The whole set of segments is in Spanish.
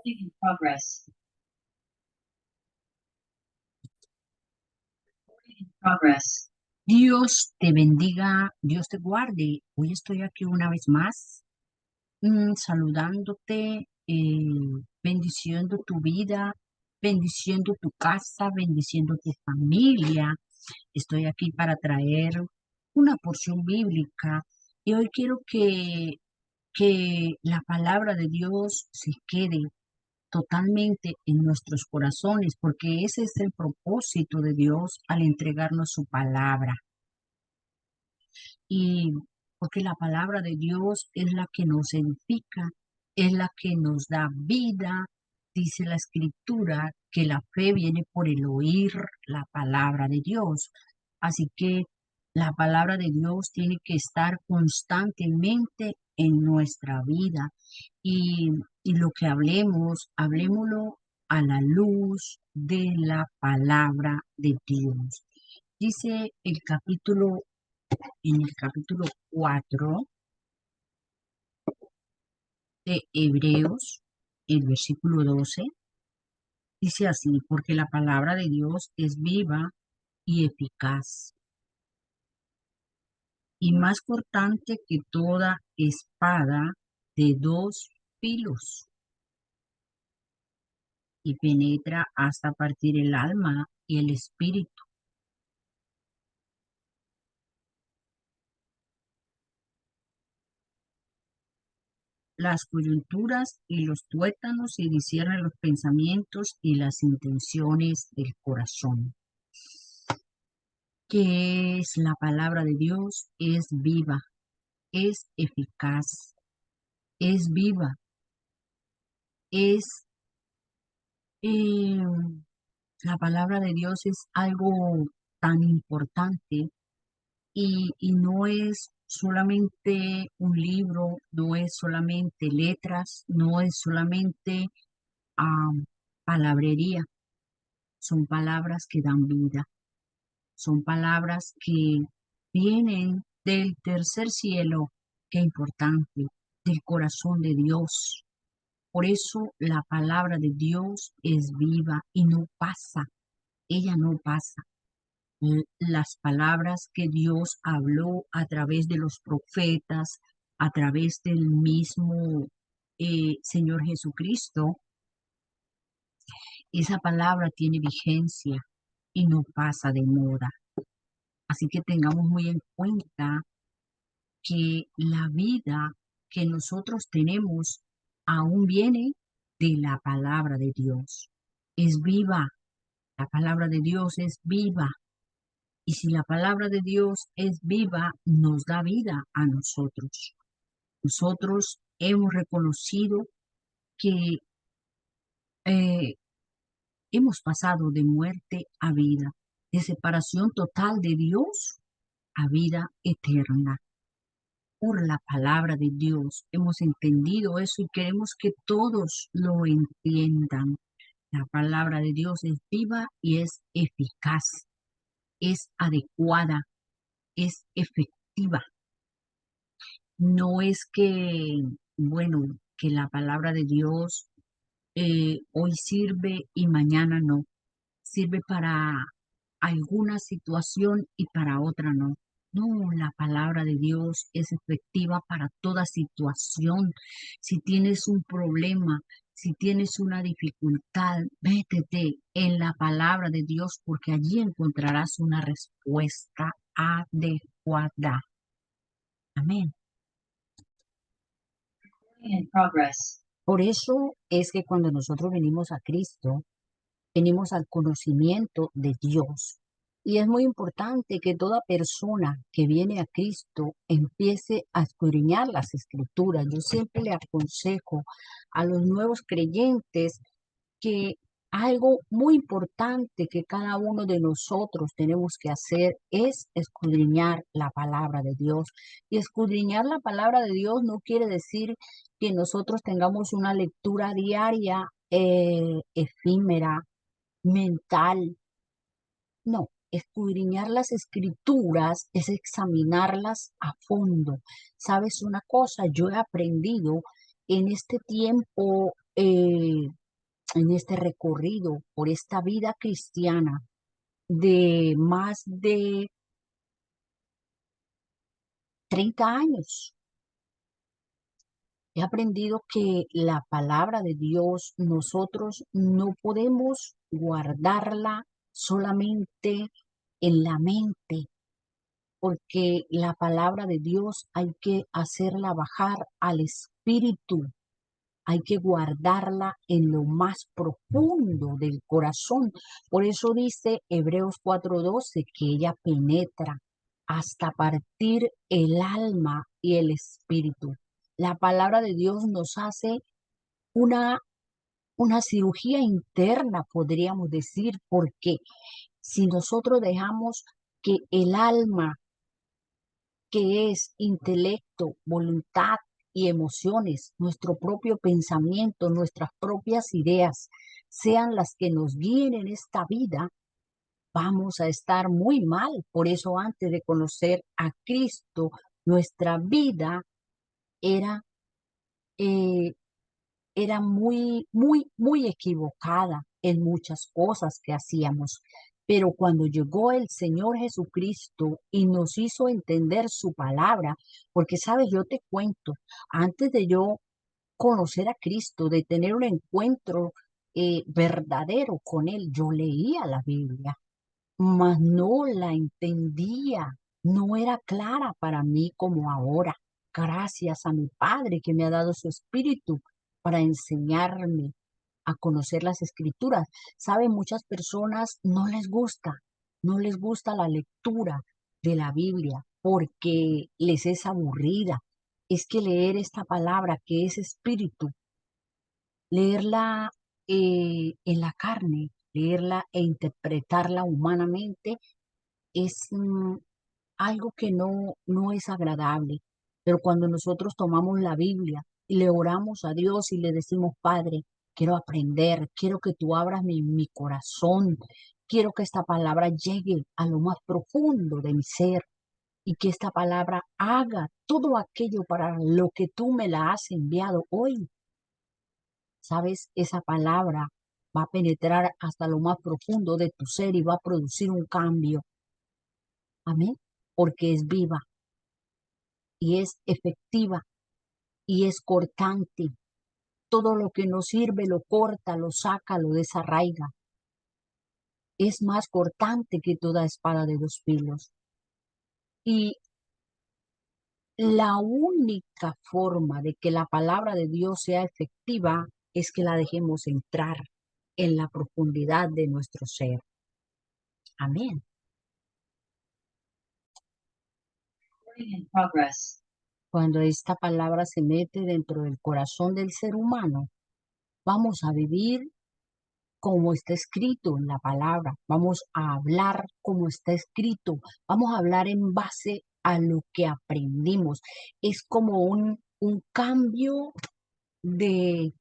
In progress. In progress. Dios te bendiga, Dios te guarde. Hoy estoy aquí una vez más, saludándote, bendiciendo tu vida, bendiciendo tu casa, bendiciendo tu familia. Estoy aquí para traer una porción bíblica y hoy quiero que la palabra de Dios se quede totalmente en nuestros corazones, porque ese es el propósito de Dios al entregarnos su palabra. Y porque la palabra de Dios es la que nos edifica, es la que nos da vida. Dice la escritura que la fe viene por el oír la palabra de Dios. Así que la palabra de Dios tiene que estar constantemente en nuestra vida. Y, y lo que hablemos, hablemoslo a la luz de la palabra de Dios. Dice en el capítulo 4 de Hebreos, el versículo 12, dice así, porque la palabra de Dios es viva y eficaz, y más cortante que toda espada de dos filos, y penetra hasta partir el alma y el espíritu, las coyunturas y los tuétanos, y discierne los pensamientos y las intenciones del corazón. Que es la palabra de Dios, es viva, es eficaz, es viva, es eh, la palabra de Dios es algo tan importante y no es solamente un libro, no es solamente letras, no es solamente palabrería, son palabras que dan vida, son palabras que vienen del tercer cielo, qué importante, del corazón de Dios. Por eso la palabra de Dios es viva y no pasa, ella no pasa. Las palabras que Dios habló a través de los profetas, a través del mismo Señor Jesucristo, esa palabra tiene vigencia y no pasa de moda. Así que tengamos muy en cuenta que la vida que nosotros tenemos aún viene de la palabra de Dios. Es viva, la palabra de Dios es viva. Y si la palabra de Dios es viva, nos da vida a nosotros. Nosotros hemos reconocido que eh, hemos pasado de muerte a vida, de separación total de Dios a vida eterna. Por la palabra de Dios hemos entendido eso y queremos que todos lo entiendan. La palabra de Dios es viva y es eficaz, es adecuada, es efectiva. No es que, bueno, que la palabra de Dios hoy sirve y mañana no. Sirve para alguna situación y para otra no. No, la palabra de Dios es efectiva para toda situación. Si tienes un problema, si tienes una dificultad, métete en la palabra de Dios porque allí encontrarás una respuesta adecuada. Amén. In progress. Por eso es que cuando nosotros venimos a Cristo, venimos al conocimiento de Dios. Y es muy importante que toda persona que viene a Cristo empiece a escudriñar las escrituras. Yo siempre le aconsejo a los nuevos creyentes que algo muy importante que cada uno de nosotros tenemos que hacer es escudriñar la palabra de Dios. Y escudriñar la palabra de Dios no quiere decir que nosotros tengamos una lectura diaria efímera, mental. No, escudriñar las escrituras es examinarlas a fondo. ¿Sabes una cosa? Yo he aprendido en este tiempo eh, en este recorrido por esta vida cristiana de más de 30 años. He aprendido que la palabra de Dios nosotros no podemos guardarla solamente en la mente, porque la palabra de Dios hay que hacerla bajar al espíritu, hay que guardarla en lo más profundo del corazón. Por eso dice Hebreos 4:12 que ella penetra hasta partir el alma y el espíritu. La palabra de Dios nos hace una, una cirugía interna, podríamos decir, porque si nosotros dejamos que el alma, que es intelecto, voluntad y emociones, nuestro propio pensamiento, nuestras propias ideas, sean las que nos guíen en esta vida, vamos a estar muy mal. Por eso antes de conocer a Cristo, nuestra vida era, eh, era muy, muy, muy equivocada en muchas cosas que hacíamos. Pero cuando llegó el Señor Jesucristo y nos hizo entender su palabra, porque sabes, yo te cuento, antes de yo conocer a Cristo, de tener un encuentro verdadero con Él, yo leía la Biblia, mas no la entendía, no era clara para mí como ahora. Gracias a mi Padre que me ha dado su espíritu para enseñarme a conocer las escrituras. Saben, muchas personas no les gusta la lectura de la Biblia porque les es aburrida. Es que leer esta palabra que es espíritu, leerla en la carne, leerla e interpretarla humanamente es algo que no es agradable. Pero cuando nosotros tomamos la Biblia y le oramos a Dios y le decimos, Padre, quiero aprender, quiero que tú abras mi corazón, quiero que esta palabra llegue a lo más profundo de mi ser y que esta palabra haga todo aquello para lo que tú me la has enviado hoy. Sabes, esa palabra va a penetrar hasta lo más profundo de tu ser y va a producir un cambio. Amén. Porque es viva y es efectiva y es cortante. Todo lo que no sirve lo corta, lo saca, lo desarraiga. Es más cortante que toda espada de dos filos. Y la única forma de que la palabra de Dios sea efectiva es que la dejemos entrar en la profundidad de nuestro ser. Amén. Recording in progress. Cuando esta palabra se mete dentro del corazón del ser humano, vamos a vivir como está escrito en la palabra, vamos a hablar como está escrito, vamos a hablar en base a lo que aprendimos. Es como un cambio de,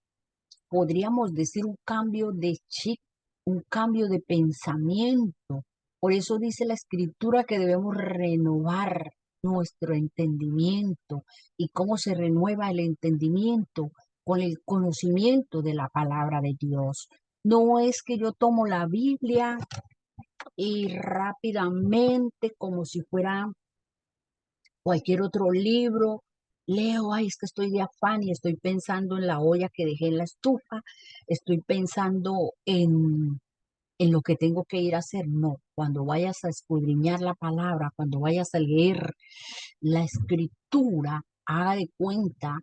podríamos decir, un cambio de chip, un cambio de pensamiento. Por eso dice la escritura que debemos renovar nuestro entendimiento. ¿Y cómo se renueva el entendimiento? Con el conocimiento de la palabra de Dios. No es que yo tomo la Biblia y rápidamente, como si fuera cualquier otro libro, leo, ay, es que estoy de afán y estoy pensando en la olla que dejé en la estufa, estoy pensando en lo que tengo que ir a hacer. No, cuando vayas a escudriñar la palabra, cuando vayas a leer la escritura, haga de cuenta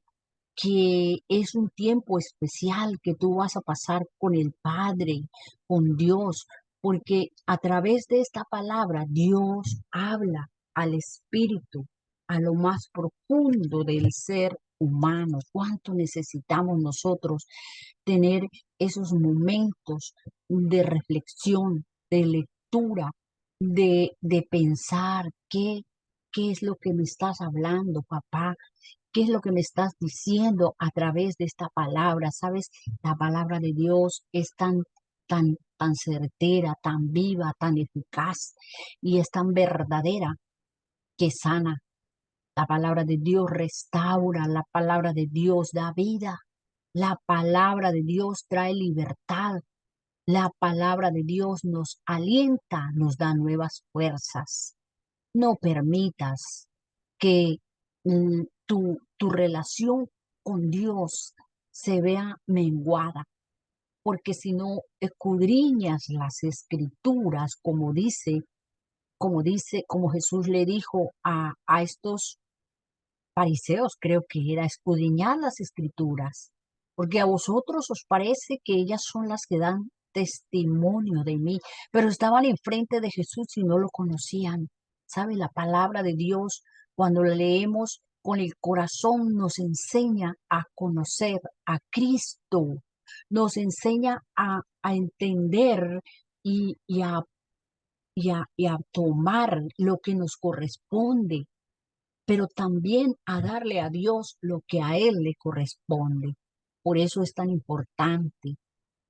que es un tiempo especial que tú vas a pasar con el Padre, con Dios, porque a través de esta palabra Dios habla al espíritu, a lo más profundo del ser humano. ¿Cuánto necesitamos nosotros tener esos momentos de reflexión, de lectura, de pensar qué es lo que me estás hablando, papá? ¿Qué es lo que me estás diciendo a través de esta palabra? ¿Sabes? La palabra de Dios es tan certera, tan viva, tan eficaz y es tan verdadera que sana. La palabra de Dios restaura, la palabra de Dios da vida. La palabra de Dios trae libertad. La palabra de Dios nos alienta, nos da nuevas fuerzas. No permitas que tu relación con Dios se vea menguada, porque si no escudriñas las escrituras, como Jesús le dijo a estos fariseos, creo que era escudriñar las escrituras, porque a vosotros os parece que ellas son las que dan testimonio de mí, pero estaban enfrente de Jesús y no lo conocían. ¿Sabe? La palabra de Dios, cuando la leemos con el corazón, nos enseña a conocer a Cristo, nos enseña a entender y a tomar lo que nos corresponde, pero también a darle a Dios lo que a Él le corresponde. Por eso es tan importante.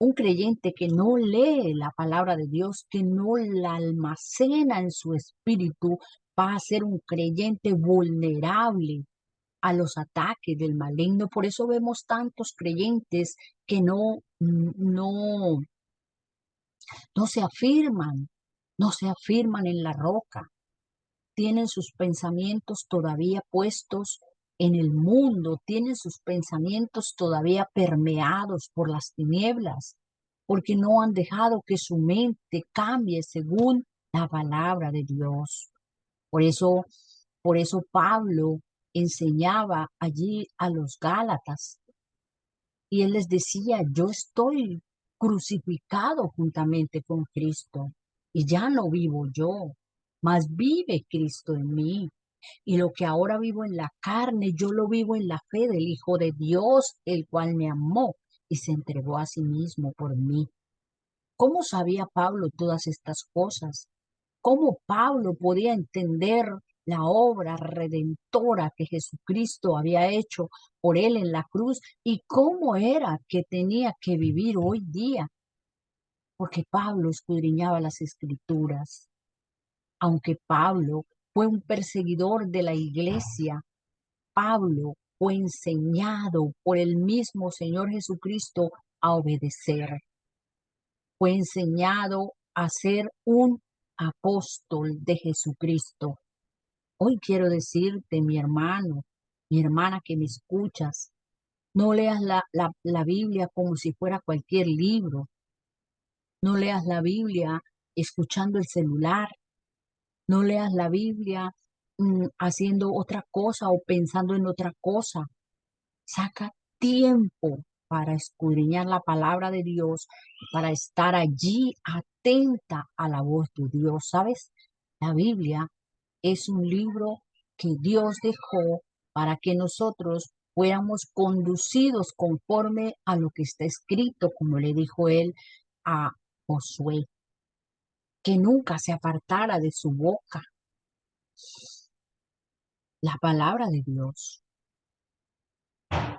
Un creyente que no lee la palabra de Dios, que no la almacena en su espíritu, va a ser un creyente vulnerable a los ataques del maligno. Por eso vemos tantos creyentes que no no se afirman en la roca, tienen sus pensamientos todavía puestos en el mundo, tienen sus pensamientos todavía permeados por las tinieblas, porque no han dejado que su mente cambie según la palabra de Dios. Por eso, por eso Pablo enseñaba allí a los Gálatas y él les decía, yo estoy crucificado juntamente con Cristo y ya no vivo yo, mas vive Cristo en mí. Y lo que ahora vivo en la carne, yo lo vivo en la fe del Hijo de Dios, el cual me amó y se entregó a sí mismo por mí. ¿Cómo sabía Pablo todas estas cosas? ¿Cómo Pablo podía entender la obra redentora que Jesucristo había hecho por él en la cruz y cómo era que tenía que vivir hoy día? Porque Pablo escudriñaba las escrituras. Aunque Pablo fue un perseguidor de la iglesia, Pablo fue enseñado por el mismo Señor Jesucristo a obedecer. Fue enseñado a ser un apóstol de Jesucristo. Hoy quiero decirte, mi hermano, mi hermana que me escuchas, no leas la Biblia como si fuera cualquier libro. No leas la Biblia escuchando el celular. No leas la Biblia haciendo otra cosa o pensando en otra cosa. Saca tiempo para escudriñar la palabra de Dios, para estar allí atenta a la voz de Dios. ¿Sabes? La Biblia es un libro que Dios dejó para que nosotros fuéramos conducidos conforme a lo que está escrito, como le dijo él a Josué, que nunca se apartara de su boca la palabra de Dios,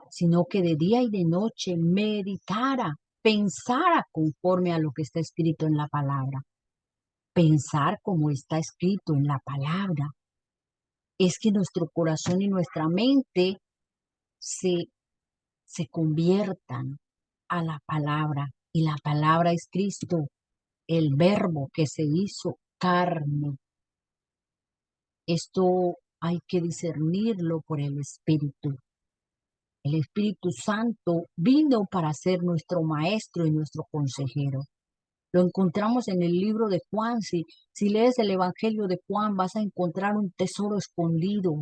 sino que de día y de noche meditara, pensara conforme a lo que está escrito en la palabra. Pensar como está escrito en la palabra es que nuestro corazón y nuestra mente se, se conviertan a la palabra. Y la palabra es Cristo, el verbo que se hizo carne. Esto hay que discernirlo por el Espíritu. El Espíritu Santo vino para ser nuestro maestro y nuestro consejero. Lo encontramos en el libro de Juan. Si lees el Evangelio de Juan, vas a encontrar un tesoro escondido,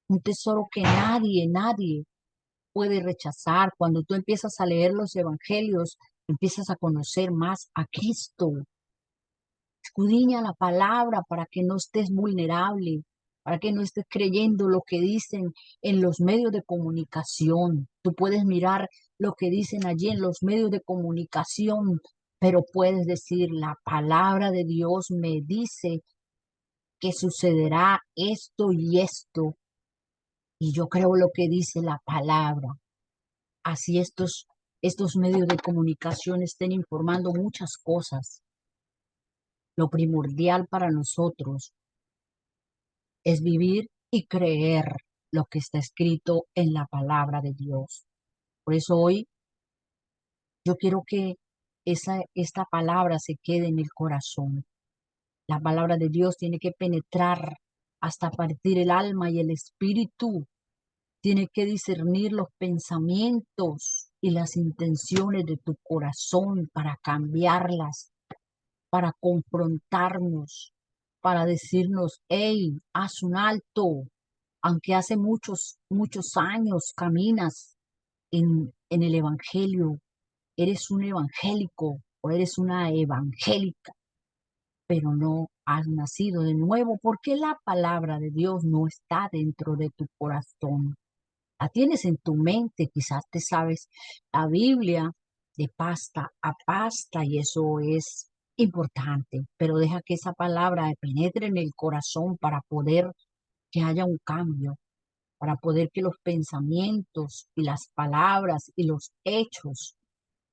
un tesoro que nadie puede rechazar. Cuando tú empiezas a leer los Evangelios, empiezas a conocer más a Cristo. Escudriña la palabra para que no estés vulnerable, para que no estés creyendo lo que dicen en los medios de comunicación. Tú puedes mirar lo que dicen allí en los medios de comunicación, pero puedes decir, la palabra de Dios me dice que sucederá esto y esto, y yo creo lo que dice la palabra. Así estos medios de comunicación estén informando muchas cosas. Lo primordial para nosotros es vivir y creer lo que está escrito en la palabra de Dios. Por eso hoy yo quiero que esta palabra se quede en el corazón. La palabra de Dios tiene que penetrar hasta partir el alma y el espíritu. Tiene que discernir los pensamientos y las intenciones de tu corazón para cambiarlas, para confrontarnos, para decirnos, hey, haz un alto, aunque hace muchos años caminas en el Evangelio, eres un evangélico o eres una evangélica, pero no has nacido de nuevo porque la palabra de Dios no está dentro de tu corazón. La tienes en tu mente, quizás te sabes la Biblia de pasta a pasta y eso es importante, pero deja que esa palabra penetre en el corazón para poder que haya un cambio, para poder que los pensamientos y las palabras y los hechos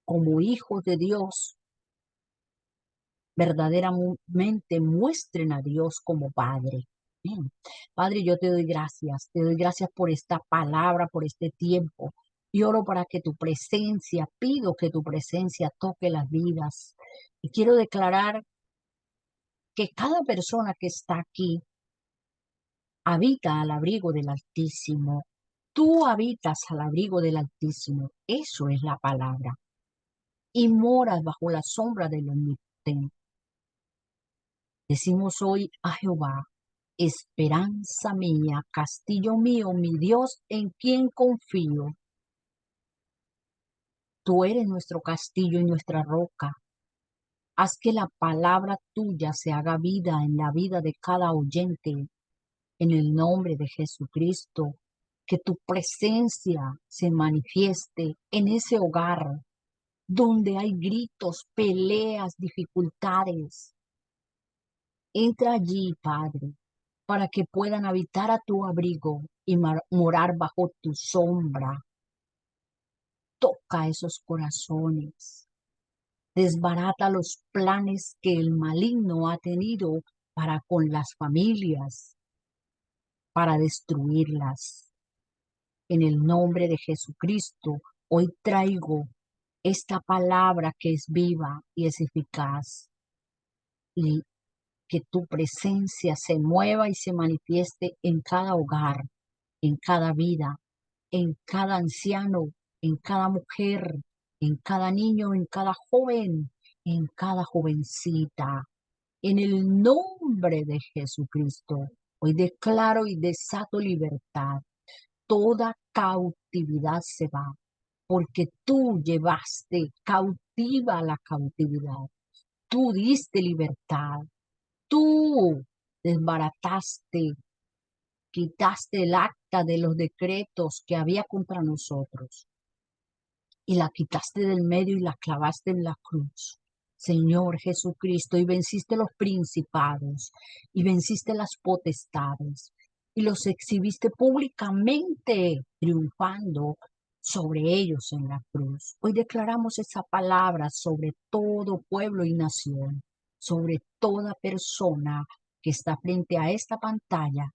como hijos de Dios verdaderamente muestren a Dios como Padre. Bien. Padre, yo te doy gracias por esta palabra, por este tiempo. Y oro para que tu presencia, pido que tu presencia toque las vidas. Y quiero declarar que cada persona que está aquí habita al abrigo del Altísimo. Tú habitas al abrigo del Altísimo. Eso es la palabra. Y moras bajo la sombra del Omnipotente. Decimos hoy a Jehová, esperanza mía, castillo mío, mi Dios en quien confío. Tú eres nuestro castillo y nuestra roca. Haz que la palabra tuya se haga vida en la vida de cada oyente. En el nombre de Jesucristo, que tu presencia se manifieste en ese hogar donde hay gritos, peleas, dificultades. Entra allí, Padre, para que puedan habitar a tu abrigo y morar bajo tu sombra. Toca esos corazones. Desbarata los planes que el maligno ha tenido para con las familias, para destruirlas. En el nombre de Jesucristo, hoy traigo esta palabra que es viva y es eficaz. Y que tu presencia se mueva y se manifieste en cada hogar, en cada vida, en cada anciano, en cada mujer, en cada niño, en cada joven, en cada jovencita. En el nombre de Jesucristo, hoy declaro y desato libertad. Toda cautividad se va, porque tú llevaste cautiva la cautividad. Tú diste libertad. Tú desbarataste, quitaste el acta de los decretos que había contra nosotros y la quitaste del medio y la clavaste en la cruz. Señor Jesucristo, y venciste los principados y venciste las potestades y los exhibiste públicamente, triunfando sobre ellos en la cruz. Hoy declaramos esa palabra sobre todo pueblo y nación, sobre toda persona que está frente a esta pantalla,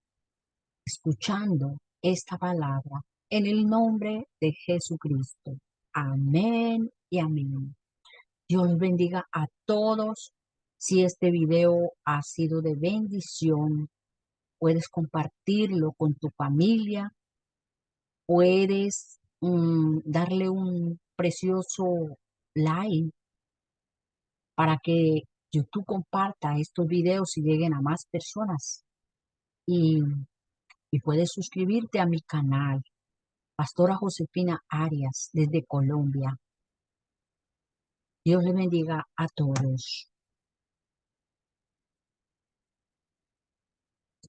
escuchando esta palabra, en el nombre de Jesucristo. Amén y amén. Dios los bendiga a todos. Si este video ha sido de bendición, puedes compartirlo con tu familia, puedes darle un precioso like para que YouTube comparta estos videos y lleguen a más personas. Y, y puedes suscribirte a mi canal, Pastora Josefina Arias, desde Colombia. Dios le bendiga a todos.